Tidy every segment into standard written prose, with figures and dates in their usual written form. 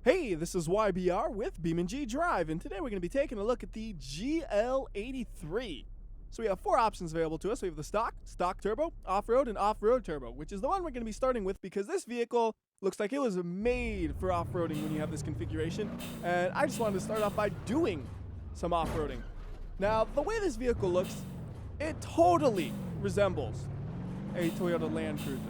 Hey, this is WhyBeAre with BeamNG.drive, and today we're going to be taking a look at the GL83. So we have four options available to us. We have the stock turbo, off-road, and off-road turbo, which is the one we're going to be starting with because this vehicle looks like it was made for off-roading when you have this configuration, and I just wanted to start off by doing some off-roading. Now, the way this vehicle looks, it totally resembles a Toyota Land Cruiser.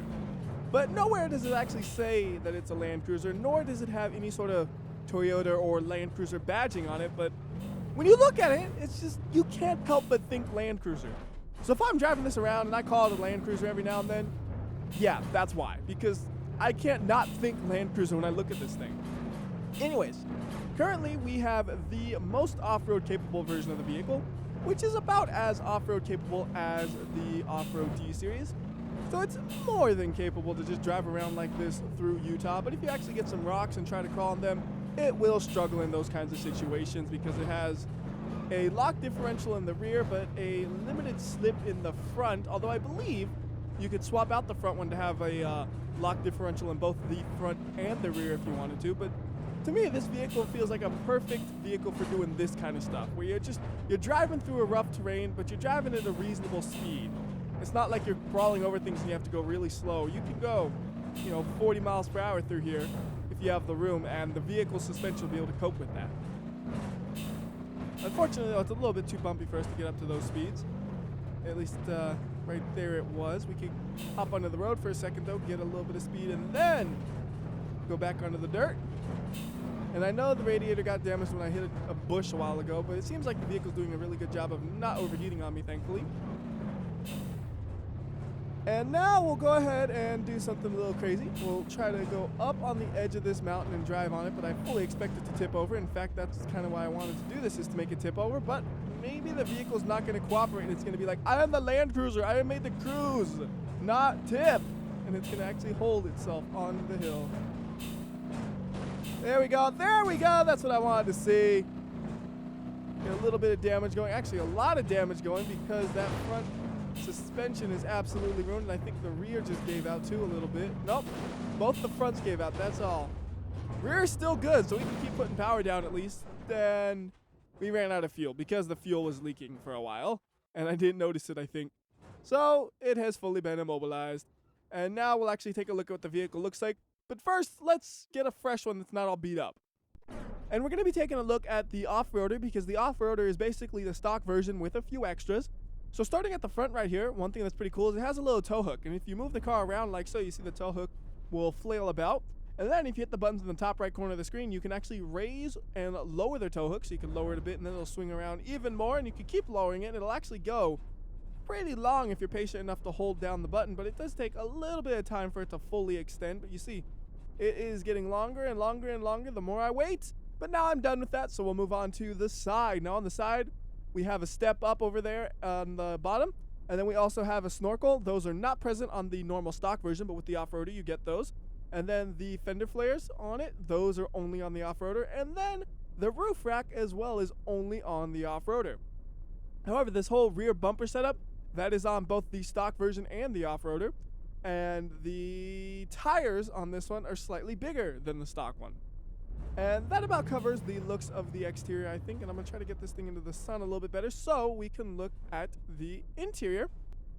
But nowhere does it actually say that it's a Land Cruiser, nor does it have any sort of Toyota or Land Cruiser badging on it. But when you look at it, it's just, you can't help but think Land Cruiser. So if I'm driving this around and I call it a Land Cruiser every now and then, yeah, that's why. Because I can't not think Land Cruiser when I look at this thing. Anyways, currently we have the most off-road capable version of the vehicle, which is about as off-road capable as the Off-Road D series. So it's more than capable to just drive around like this through Utah, but if you actually get some rocks and try to crawl on them, it will struggle in those kinds of situations because it has a lock differential in the rear, but a limited slip in the front, although I believe you could swap out the front one to have a lock differential in both the front and the rear if you wanted to. But to me, this vehicle feels like a perfect vehicle for doing this kind of stuff, where you're driving through a rough terrain, but you're driving at a reasonable speed. It's not like you're crawling over things and you have to go really slow. You can go, 40 miles per hour through here if you have the room, and the vehicle suspension will be able to cope with that. Unfortunately, though, it's a little bit too bumpy for us to get up to those speeds. At least right there it was. We could hop onto the road for a second, though, get a little bit of speed, and then go back onto the dirt. And I know the radiator got damaged when I hit a bush a while ago, but it seems like the vehicle's doing a really good job of not overheating on me, thankfully. And now we'll go ahead and do something a little crazy. We'll try to go up on the edge of this mountain and drive on it, but I fully expect it to tip over. In fact, that's kind of why I wanted to do this, is to make it tip over. But maybe the vehicle's not going to cooperate, and it's going to be like, I am the Land Cruiser. I made the cruise, not tip. And it's going to actually hold itself on the hill. There we go. There we go. That's what I wanted to see. Get a little bit of damage going. Actually, a lot of damage going because that front suspension is absolutely ruined, and I think the rear just gave out too a little bit. Nope, both the fronts gave out, that's all. Rear is still good, so we can keep putting power down at least. Then we ran out of fuel because the fuel was leaking for a while, and I didn't notice it, I think. So it has fully been immobilized, and now we'll actually take a look at what the vehicle looks like. But first, let's get a fresh one that's not all beat up. And we're going to be taking a look at the off-roader, because the off-roader is basically the stock version with a few extras. So starting at the front right here, one thing that's pretty cool is it has a little tow hook. And if you move the car around like so, you see the tow hook will flail about. And then if you hit the buttons in the top right corner of the screen, you can actually raise and lower the tow hook. So you can lower it a bit, and then it'll swing around even more. And you can keep lowering it, and it'll actually go pretty long if you're patient enough to hold down the button. But it does take a little bit of time for it to fully extend. But you see, it is getting longer and longer and longer the more I wait. But now I'm done with that, so we'll move on to the side. Now on the side, we have a step up over there on the bottom, and then we also have a snorkel. Those are not present on the normal stock version, but with the off-roader you get those. And then the fender flares on it, those are only on the off-roader. And then the roof rack as well is only on the off-roader. However, this whole rear bumper setup, that is on both the stock version and the off-roader. And the tires on this one are slightly bigger than the stock one. And that about covers the looks of the exterior, I think. And I'm going to try to get this thing into the sun a little bit better so we can look at the interior,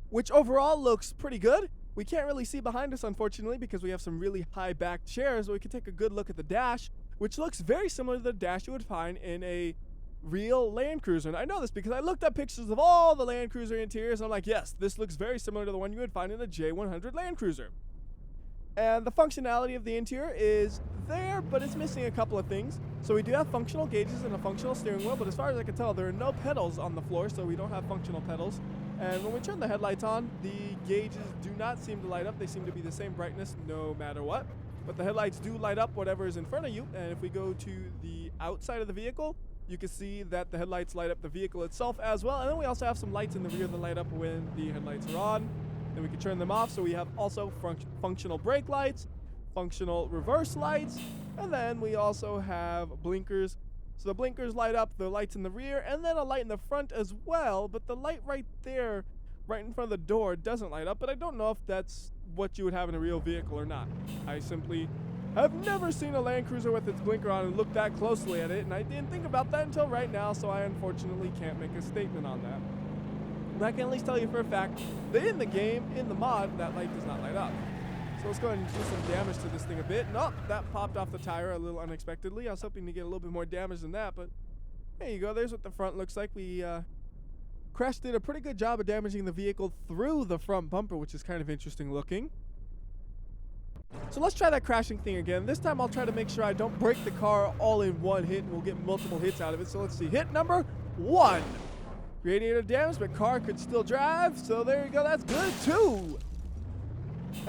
which overall looks pretty good. We can't really see behind us, unfortunately, because we have some really high-backed chairs. But we can take a good look at the dash, which looks very similar to the dash you would find in a real Land Cruiser. And I know this because I looked up pictures of all the Land Cruiser interiors, and I'm like, yes, this looks very similar to the one you would find in a J100 Land Cruiser. And the functionality of the interior is there, but it's missing a couple of things. So we do have functional gauges and a functional steering wheel, but as far as I can tell, there are no pedals on the floor, so we don't have functional pedals. And when we turn the headlights on, the gauges do not seem to light up. They seem to be the same brightness no matter what. But the headlights do light up whatever is in front of you. And if we go to the outside of the vehicle, you can see that the headlights light up the vehicle itself as well. And then we also have some lights in the rear that light up when the headlights are on. Then we can turn them off, so we have also functional brake lights, functional reverse lights, and then we also have blinkers. So the blinkers light up the lights in the rear, and then a light in the front as well, but the light right there, right in front of the door, doesn't light up, but I don't know if that's what you would have in a real vehicle or not. I simply I've never seen a Land Cruiser with its blinker on and look that closely at it, and I didn't think about that until right now, so I unfortunately can't make a statement on that. But I can at least tell you for a fact that in the game, in the mod, that light does not light up. So let's go ahead and do some damage to this thing a bit. Nope, that popped off the tire a little unexpectedly. I was hoping to get a little bit more damage than that, but there you go. There's what the front looks like. We Crash did a pretty good job of damaging the vehicle through the front bumper, which is kind of interesting looking. So let's try that crashing thing again. This time I'll try to make sure I don't break the car all in one hit, and we'll get multiple hits out of it. So let's see. Hit number 1. Radiator damage, but car could still drive. So there you go. That's good. 2.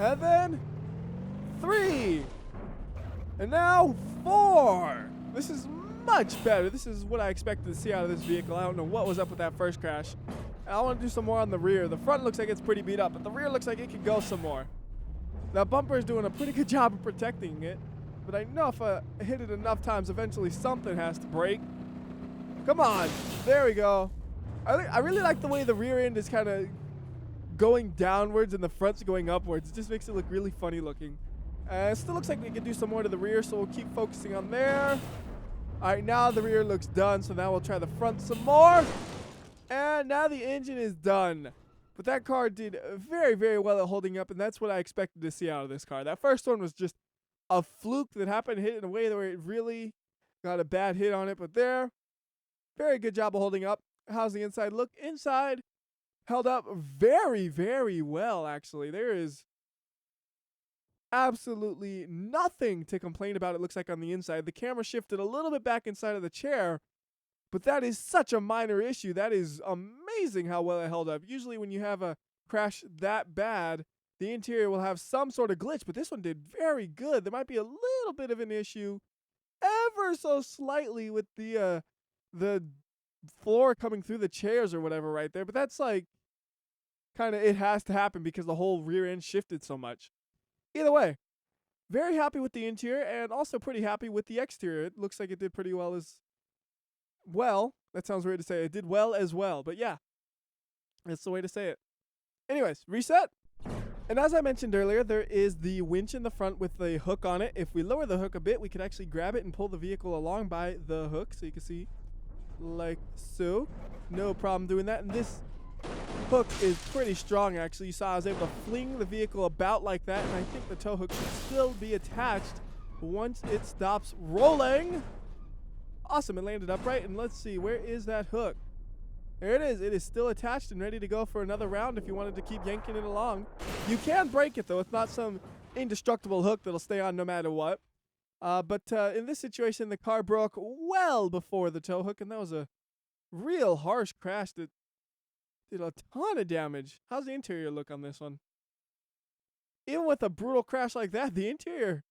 And then 3. And now 4. This is much better. This is what I expected to see out of this vehicle. I don't know what was up with that first crash. I want to do some more on the rear. The front looks like it's pretty beat up, but the rear looks like it could go some more. That bumper is doing a pretty good job of protecting it, but I know if I hit it enough times, eventually something has to break. Come on. There we go. I really like the way the rear end is kind of going downwards and the front's going upwards. It just makes it look really funny looking. It still looks like we can do some more to the rear, so we'll keep focusing on there. All right, now the rear looks done, so now we'll try the front some more. And now the engine is done. But that car did very, very well at holding up, and that's what I expected to see out of this car. That first one was just a fluke that happened to hit in a way where it really got a bad hit on it. But there, very good job of holding up. How's the inside look? Inside held up very, very well, actually. There is absolutely nothing to complain about, it looks like, on the inside. The camera shifted a little bit back inside of the chair, but that is such a minor issue. That is amazing how well it held up. Usually when you have a crash that bad, the interior will have some sort of glitch, but this one did very good. There might be a little bit of an issue, ever so slightly, with the floor coming through the chairs or whatever right there, but that's like kind of, it has to happen because the whole rear end shifted so much. Either way, very happy with the interior and also pretty happy with the exterior. It looks like it did pretty well as well. That sounds weird to say. It did well as well, but yeah, that's the way to say it. Anyways, reset. And as I mentioned earlier, there is the winch in the front with the hook on it. If we lower the hook a bit, we could actually grab it and pull the vehicle along by the hook. So you can see like so. No problem doing that. And this hook is pretty strong, actually. You saw I was able to fling the vehicle about like that, and I think the tow hook should still be attached once it stops rolling. Awesome, it landed upright, and let's see, where is that hook? There it is. It is still attached and ready to go for another round if you wanted to keep yanking it along. You can break it, though. It's not some indestructible hook that'll stay on no matter what. But in this situation, the car broke well before the tow hook, and that was a real harsh crash that did a ton of damage. How's the interior look on this one? Even with a brutal crash like that, the interior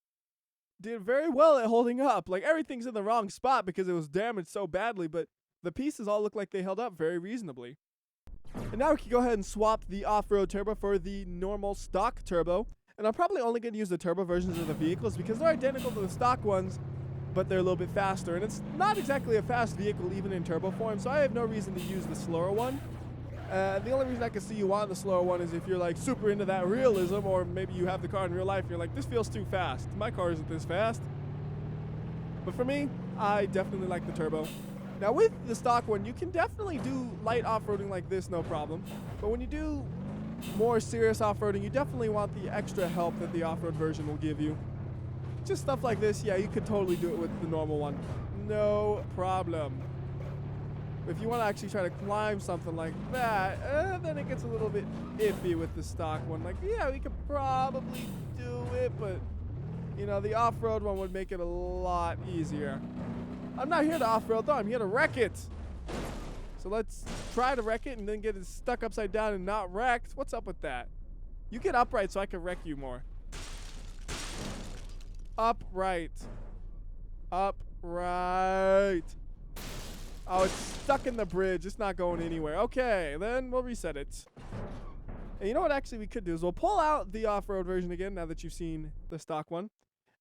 did very well at holding up. Like, everything's in the wrong spot because it was damaged so badly, but the pieces all look like they held up very reasonably. And now we can go ahead and swap the off-road turbo for the normal stock turbo. And I'm probably only going to use the turbo versions of the vehicles because they're identical to the stock ones, but they're a little bit faster. And it's not exactly a fast vehicle even in turbo form, so I have no reason to use the slower one. The only reason I can see you want the slower one is if you're like super into that realism, or maybe you have the car in real life, you're like, this feels too fast. My car isn't this fast. But for me, I definitely like the turbo. Now with the stock one, you can definitely do light off-roading like this, no problem. But when you do more serious off-roading, you definitely want the extra help that the off-road version will give you. Just stuff like this, yeah, you could totally do it with the normal one. No problem. If you want to actually try to climb something like that, then it gets a little bit iffy with the stock one. Like, yeah, we could probably do it, but, you know, the off-road one would make it a lot easier. I'm not here to off-road, though. I'm here to wreck it. So let's try to wreck it and then get it stuck upside down and not wrecked. What's up with that? You get upright so I can wreck you more. Upright. Upright. Oh, it's stuck in the bridge. It's not going anywhere. Okay, then we'll reset it. And you know what actually we could do is we'll pull out the off-road version again now that you've seen the stock one.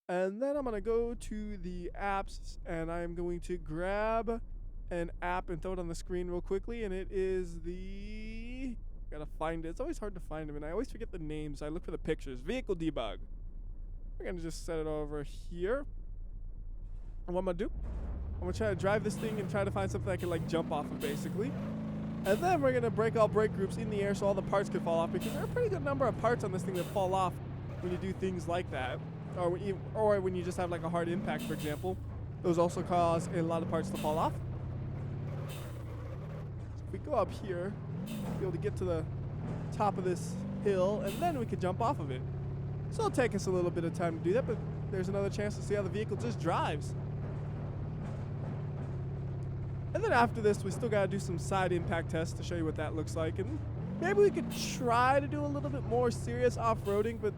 And then I'm going to go to the apps, and I'm going to grab an app and throw it on the screen real quickly. And it is the... Gotta find it. It's always hard to find them, and I always forget the names. I look for the pictures. Vehicle debug. We're gonna just set it over here. And what I'm gonna do, I'm gonna try to drive this thing and try to find something I can like jump off of basically. And then we're gonna break all brake groups in the air so all the parts could fall off, because there are a pretty good number of parts on this thing that fall off when you do things like that. Or when you just have like a hard impact, for example. Those also cause a lot of parts to fall off. So if we go up here, we'll be able to get to the top of this hill, and then we could jump off of it. So it'll take us a little bit of time to do that, but there's another chance to see how the vehicle just drives. And then after this, we still got to do some side impact tests to show you what that looks like. And maybe we could try to do a little bit more serious off-roading, but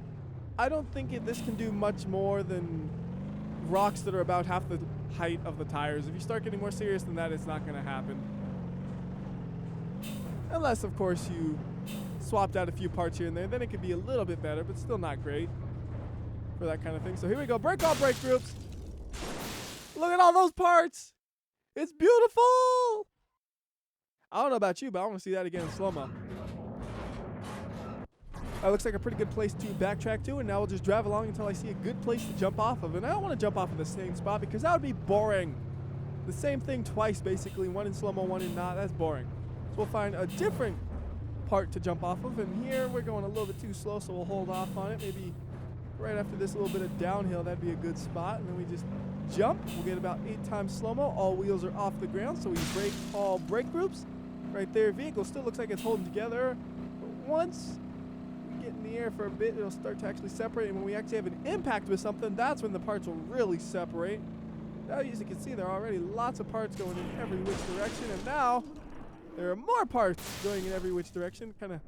I don't think this can do much more than rocks that are about half the height of the tires. If you start getting more serious than that, it's not going to happen. Unless, of course, you swapped out a few parts here and there, then it could be a little bit better, but still not great for that kind of thing. So here we go. Break all brake groups. Look at all those parts. It's beautiful. I don't know about you, but I want to see that again in slow-mo. That looks like a pretty good place to backtrack to, and now we'll just drive along until I see a good place to jump off of. And I don't want to jump off of the same spot because that would be boring. The same thing twice, basically. One in slow-mo, one in not. That's boring. So we'll find a different part to jump off of. And here we're going a little bit too slow, so we'll hold off on it. Maybe right after this little bit of downhill, that'd be a good spot. And then we just jump. We'll get about 8 times slow-mo. All wheels are off the ground, so we break all brake groups. Right there, vehicle still looks like it's holding together. But once we get in the air for a bit, it'll start to actually separate. And when we actually have an impact with something, that's when the parts will really separate. Now, as you can see, there are already lots of parts going in every which direction. And now there are more parts going in every which direction. Kind of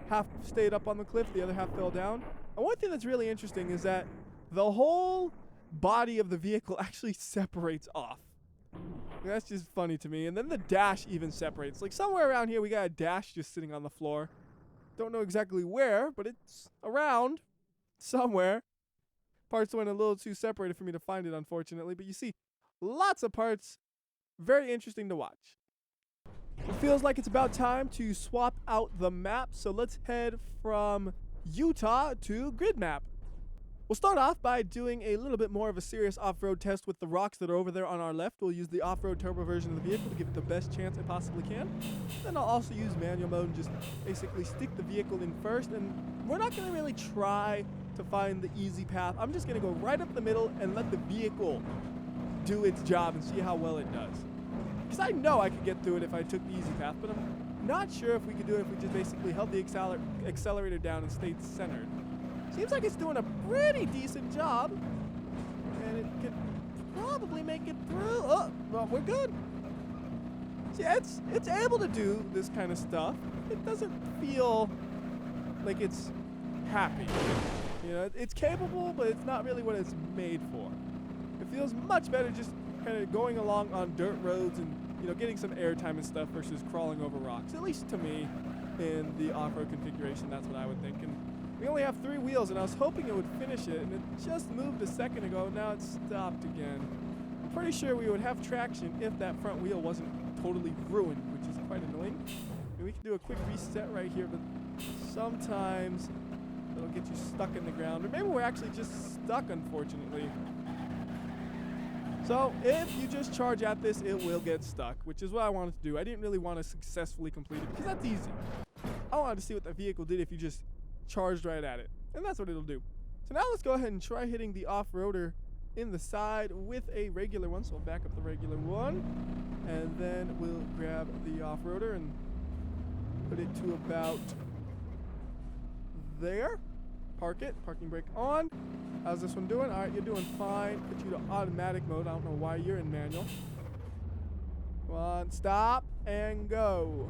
half stayed up on the cliff, the other half fell down. And one thing that's really interesting is that the whole body of the vehicle actually separates off. That's just funny to me. And then the dash even separates. Like somewhere around here we got a dash just sitting on the floor. Don't know exactly where, but it's around somewhere. Parts went a little too separated for me to find it, unfortunately. But you see, lots of parts. Very interesting to watch. It feels like it's about time to swap out the map. So let's head from Utah to grid map. We'll start off by doing a little bit more of a serious off-road test with the rocks that are over there on our left. We'll use the off-road turbo version of the vehicle to give it the best chance I possibly can. Then I'll also use manual mode and just basically stick the vehicle in first. And we're not going to really try to find the easy path. I'm just going to go right up the middle and let the vehicle do its job and see how well it does. Because I know I could get through it if I took the easy path, but I'm not sure if we could do it if we just basically held the accelerator down and stayed centered. Seems like it's doing a pretty decent job, and it could probably make it through. Oh, well, we're good. See, it's able to do this kind of stuff. It doesn't feel like it's happy. You know, it's capable, but it's not really what it's made for. It feels much better just kind of going along on dirt roads and, you know, getting some airtime and stuff versus crawling over rocks. At least to me, in the off-road configuration, that's what I would think. And we only have 3 wheels, and I was hoping it would finish it, and it just moved a second ago. Now it's stopped again. I'm pretty sure we would have traction if that front wheel wasn't totally ruined, which is quite annoying. And we can do a quick reset right here, but sometimes it'll get you stuck in the ground. Or maybe we're actually just stuck, unfortunately. So if you just charge at this, it will get stuck, which is what I wanted to do. I didn't really want to successfully complete it, because that's easy. I wanted to see what the vehicle did if you just charged right at it, and that's what it'll do. So now let's go ahead and try hitting the off-roader in the side with a regular one. So we'll back up the regular one, and then we'll grab the off-roader and put it to about there. Park it, parking brake on. How's this one doing? All right, you're doing fine. Put you to automatic mode. I don't know why you're in manual. Come on, stop and go.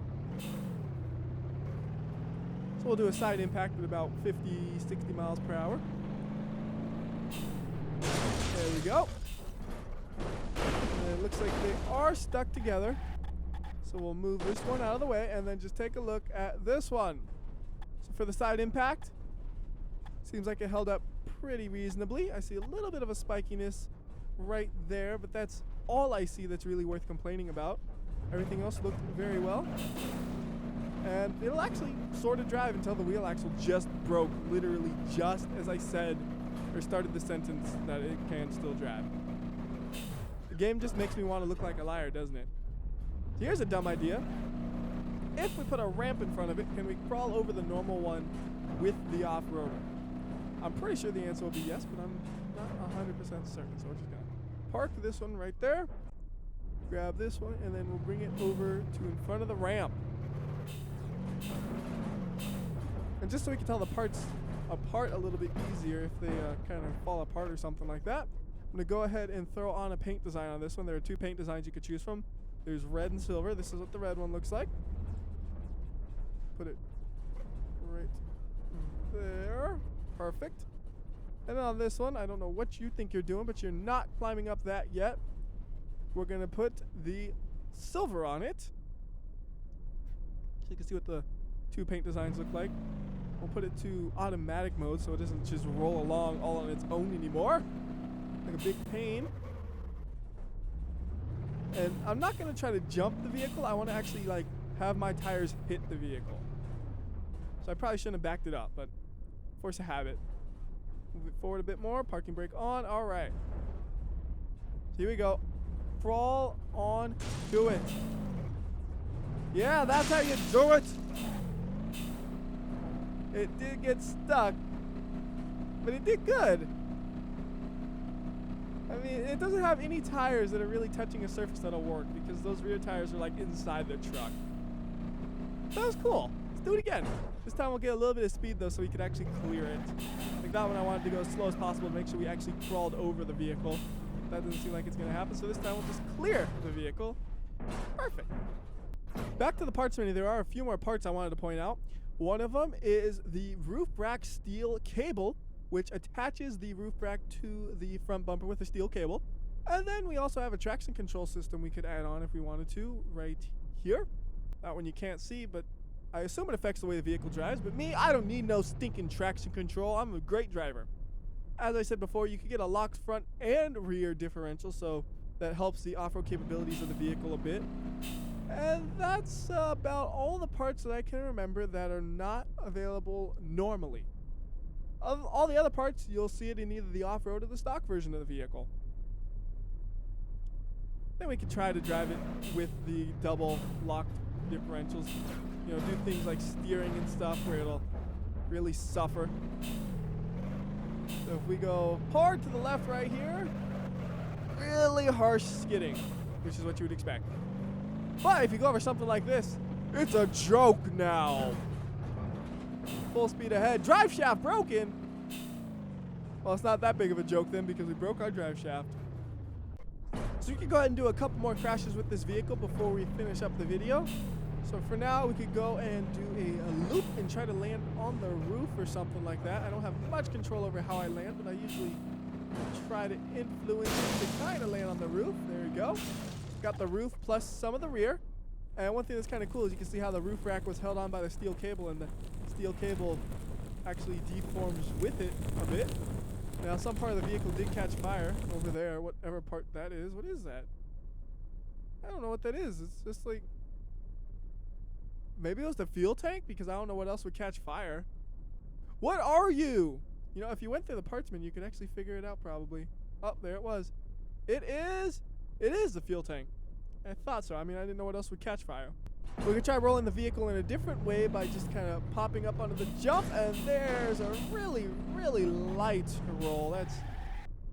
So we'll do a side impact at about 50, 60 miles per hour. There we go. And it looks like they are stuck together. So we'll move this one out of the way and then just take a look at this one. So for the side impact, seems like it held up pretty reasonably. I see a little bit of a spikiness right there, but that's all I see that's really worth complaining about. Everything else looked very well. And it'll actually sort of drive until the wheel axle just broke, literally just as I said or started the sentence that it can still drive. The game just makes me want to look like a liar, doesn't it? So here's a dumb idea. If we put a ramp in front of it, can we crawl over the normal one with the off-roader? I'm pretty sure the answer will be yes, but I'm not 100% certain. So we're just going to park this one right there, grab this one, and then we'll bring it over to in front of the ramp. And just so we can tell the parts apart a little bit easier if they kind of fall apart or something like that, I'm going to go ahead and throw on a paint design on this one. There are two paint designs you could choose from. There's red and silver. This is what the red one looks like. Put it right there. Perfect. And then on this one, I don't know what you think you're doing, but you're not climbing up that yet. We're going to put the silver on it. So you can see what the two paint designs look like. We'll put it to automatic mode so it doesn't just roll along all on its own anymore. Like a big pain. And I'm not going to try to jump the vehicle. I want to actually like have my tires hit the vehicle. So I probably shouldn't have backed it up, but force of habit. Move it forward a bit more. Parking brake on. All right. So here we go. Crawl on to it. Yeah, that's how you do it. It did get stuck, but it did good. I mean, it doesn't have any tires that are really touching a surface that'll work because those rear tires are like inside the truck. That was cool. Let's do it again. This time we'll get a little bit of speed though so we can actually clear it. Like that one I wanted to go as slow as possible to make sure we actually crawled over the vehicle. That doesn't seem like it's going to happen, so this time we'll just clear the vehicle. Perfect. Back to the parts menu, there are a few more parts I wanted to point out. One of them is the roof rack steel cable, which attaches the roof rack to the front bumper with a steel cable. And then we also have a traction control system we could add on if we wanted to right here. That one you can't see, but I assume it affects the way the vehicle drives. But me, I don't need no stinking traction control. I'm a great driver. As I said before, you could get a locked front and rear differential, so that helps the off-road capabilities of the vehicle a bit. And that's about all the parts that I can remember that are not available normally. Of all the other parts, you'll see it in either the off-road or the stock version of the vehicle. Then we can try to drive it with the double locked differentials. You know, do things like steering and stuff where it'll really suffer. So if we go hard to the left right here, really harsh skidding, which is what you would expect. But if you go over something like this, it's a joke now. Full speed ahead. Drive shaft broken. Well, it's not that big of a joke then because we broke our drive shaft. So you can go ahead and do a couple more crashes with this vehicle before we finish up the video. So for now, we could go and do a loop and try to land on the roof or something like that. I don't have much control over how I land, but I usually try to influence it to kind of land on the roof. There we go. Got the roof plus some of the rear. And one thing that's kind of cool is you can see how the roof rack was held on by the steel cable, and the steel cable actually deforms with it a bit. Now, some part of the vehicle did catch fire over there, whatever part that is. What is that? I don't know what that is. It's just like... Maybe it was the fuel tank, because I don't know what else would catch fire. What are you? You know, if you went through the parts menu, you could actually figure it out probably. Oh, there it was. It is the fuel tank. I thought so. I mean, I didn't know what else would catch fire. We could try rolling the vehicle in a different way by just kind of popping up onto the jump, and there's a really, really light roll. That's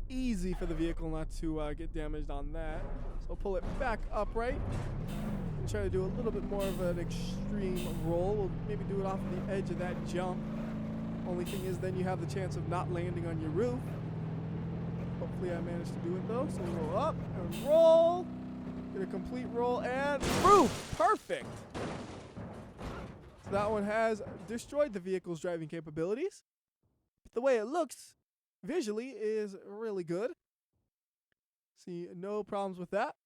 easy for the vehicle not to get damaged on that. So we'll pull it back upright and try to do a little bit more of an extreme roll. We'll maybe do it off the edge of that jump. Only thing is then you have the chance of not landing on your roof. Hopefully I managed to do it though. So we'll roll up and roll. Get a complete roll and roof. Perfect. So that one has destroyed the vehicle's driving capabilities. But the way it looks visually is really good. See, no problems with that.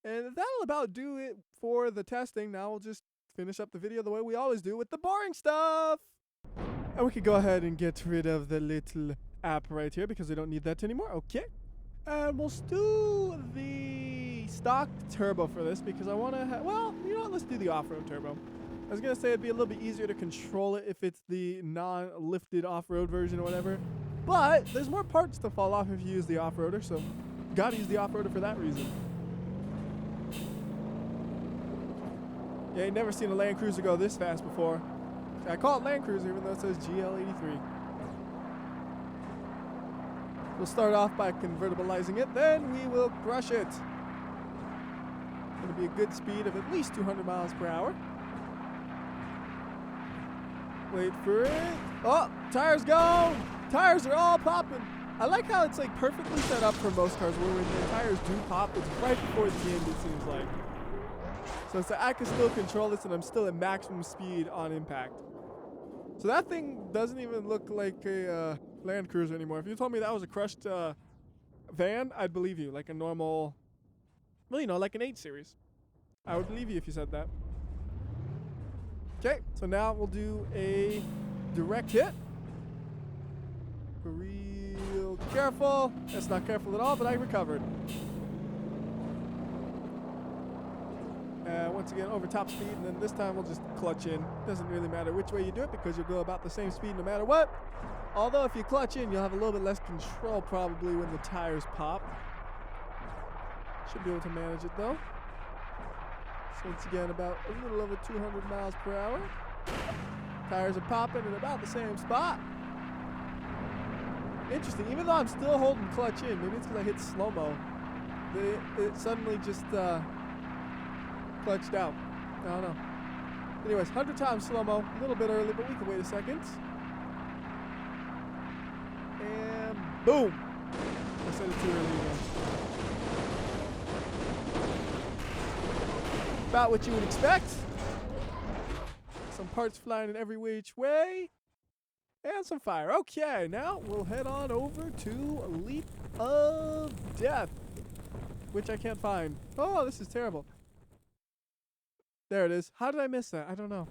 And that'll about do it for the testing. Now we'll just finish up the video the way we always do with the boring stuff. And we could go ahead and get rid of the little app right here because we don't need that anymore. Okay. And we'll do the stock turbo for this because I want to have, well, you know what, let's do the off-road turbo. I was going to say it'd be a little bit easier to control it if it's the non-lifted off-road version or whatever. But there's more parts to fall off if you use the off-roader, so gotta use the off-roader for that reason. Yeah, you never seen a Land Cruiser go this fast before. I call it Land Cruiser even though it says GL83. We'll start off by convertibilizing it, then we will crush it. It'll be a good speed of at least 200 miles per hour. Wait for it. Oh, tires go! Tires are all popping. I like how it's like perfectly set up for most cars where when the tires do pop, it's right before the end, it seems like. So it's like I can still control this and I'm still at maximum speed on impact. So that thing doesn't even look like a Land Cruiser anymore. If you told me that was a crushed van, I'd believe you. Like a normal, well, you know, like an 8 Series. I would believe you if you said that. Okay, so now we'll do a direct hit. Real careful. That's not careful at all, but I recovered. Once again, over top speed, and then this time we'll just clutch in. Doesn't really matter which way you do it because you'll go about the same speed no matter what. Although if you clutch in, you'll have a little bit less control probably when the tires pop. Should be able to manage it though. So once again, about a little over 200 miles per hour. Tires are popping in about the same spot. Interesting, even though I'm still holding clutch in, maybe it's because I hit slow-mo. It suddenly just clutched out. I don't know. Anyways, 100 times slow-mo, a little bit early, but we can wait a second. And boom! I said it too early again. About what you would expect. Some parts flying in every which way. And some fire. Okay, now we'll head on over to Leap of Death, which I can't find. Oh, this is terrible. There it is. How did I miss that? I don't know.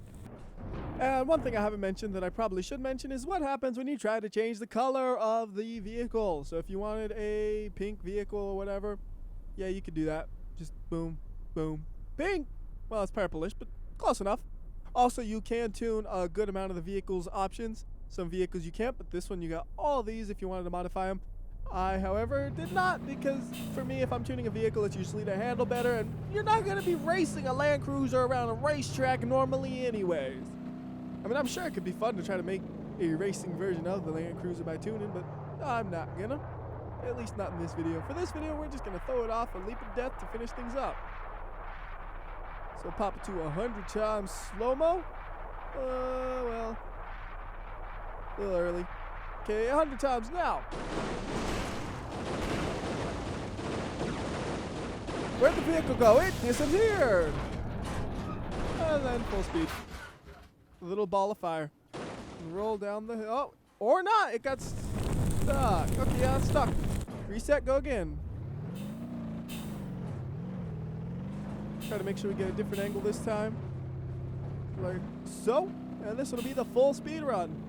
And one thing I haven't mentioned that I probably should mention is what happens when you try to change the color of the vehicle. So if you wanted a pink vehicle or whatever, yeah, you could do that. Just boom, boom, pink. Well, it's purplish, but close enough. Also, you can tune a good amount of the vehicle's options. Some vehicles you can't, but this one you got all these if you wanted to modify them. I, however, did not, because for me, if I'm tuning a vehicle, it's usually to handle better, and you're not going to be racing a Land Cruiser around a racetrack normally anyways. I mean, I'm sure it could be fun to try to make a racing version of the Land Cruiser by tuning, but I'm not gonna. At least not in this video. For this video, we're just going to throw it off a leap of death to finish things up. So pop it to 100 times slow-mo. Well, a little early. Okay, 100 times now. Where'd the vehicle go? It disappeared. And then full speed. A little ball of fire. Roll down the hill. Oh, or not. It got stuck. Okay, yeah, it's stuck. Reset, go again. Try to make sure we get a different angle this time. Like so. And this will be the full speed run.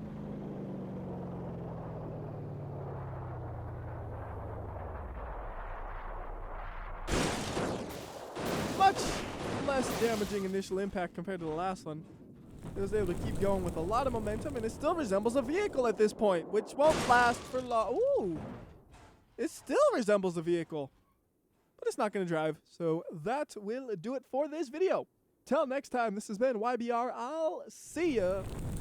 Much less damaging initial impact compared to the last one. It was able to keep going with a lot of momentum, and it still resembles a vehicle at this point, which won't last for long. Ooh! It still resembles a vehicle, but it's not going to drive. So that will do it for this video. Till next time, this has been WhyBeAre. I'll see ya.